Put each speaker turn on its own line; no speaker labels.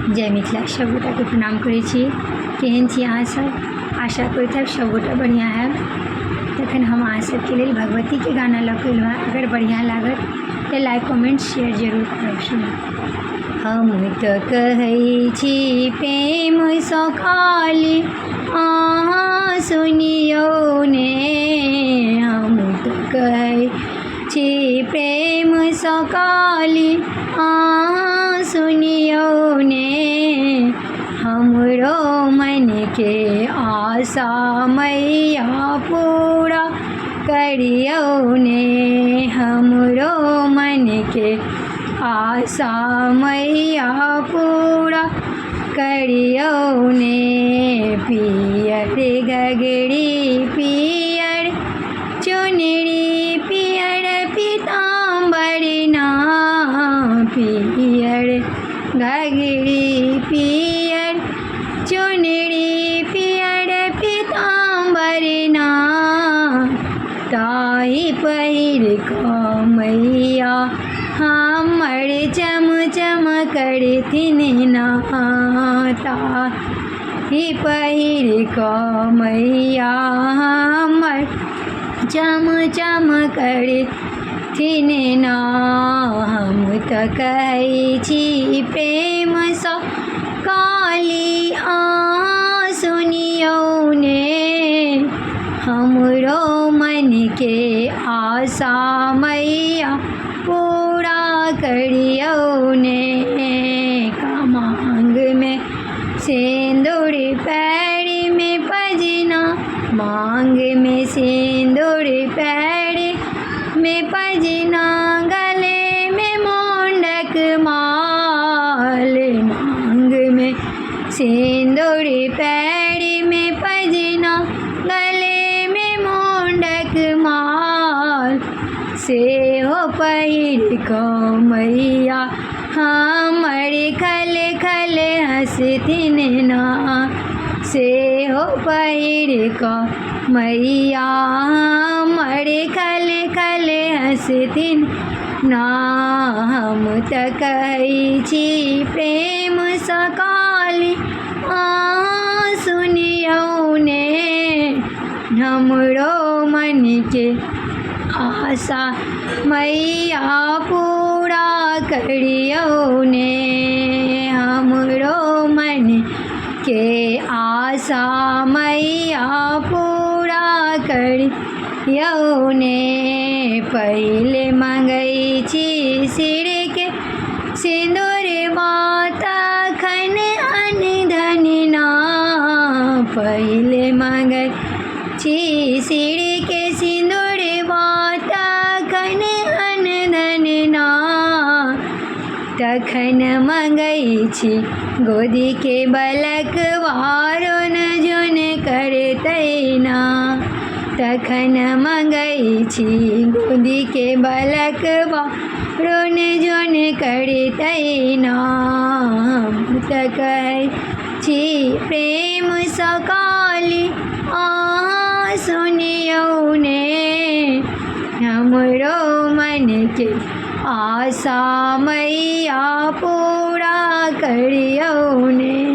जय मिथिला। सब गोटा के प्रणाम करै छी। केहन छी अहाँ सब? आशा करैत हैब सब गोटा बढ़िआँ हैब। तखन हम अहाँ सबके लेल भगवती के गाना लऽ कऽ एलहुँ हँ। अगर बढ़िआँ लागत तऽ लाइक कमेंट शेयर जरूर करब। हम तऽ कहै छी प्रेम सँ खाली अहाँ सुनियौ ने। हम तऽ कहै छी प्रेम सँ खाली अहाँ सुनियौ ने। हमरो मन के आशा मैया पूरा करियौ ने। हमरो मन के आशा मैया पूरा करियौ ने। पियर गगरी पियर चुनरी पियर पीताम्बर ना। पियर गगरी पियर चुनरी पियर पीताम्बर ना। ताहि पहिर कऽ मैया हमर चम चम करथिन ना। ताहि पहिर कऽ मैया हमर चम चम करथिन ना। हम तऽ कहै छी प्रेम सँ खाली अहाँ सुनियौ ने। हमरो मन के आशा मैया पूरा करियौ ने। मांग में सिंदूर पैर में पजना। मांग में सिंदूर पैर में पजना। गले में मुंडक माल। मांग में सिंदूर पैर में पजना। गले में मुंडक माल। सेहो पहिर कऽ मैया हमर खल खल हँसथिन ना। सेहो पहिर कऽ मैया हमर खल खल हँसथिन ना। हम तऽ कहै छी प्रेम सँ खाली अहाँ सुनियौ ने। हमरो मन के आशा मैया पूरा करियौ ने। हमरो मन के आशा मैया पूरा करियौ ने। पहिले मंगै छी सिर के सिंदूर तखन अन्न धन ना। पहिले मंगै छी सिर के सिंदूर तखन अन्न धन ना। तखन मंगै छी गोदी के बलकवा रोन जोन करतै ना। तखन मंगै छी गोदी के बलकवा रोन जोन करतै ना। हम तऽ कहै छी प्रेम सँ खाली अहाँ सुनियौ ने। हमरो मन के आशा मैया पूरा करियौ ने।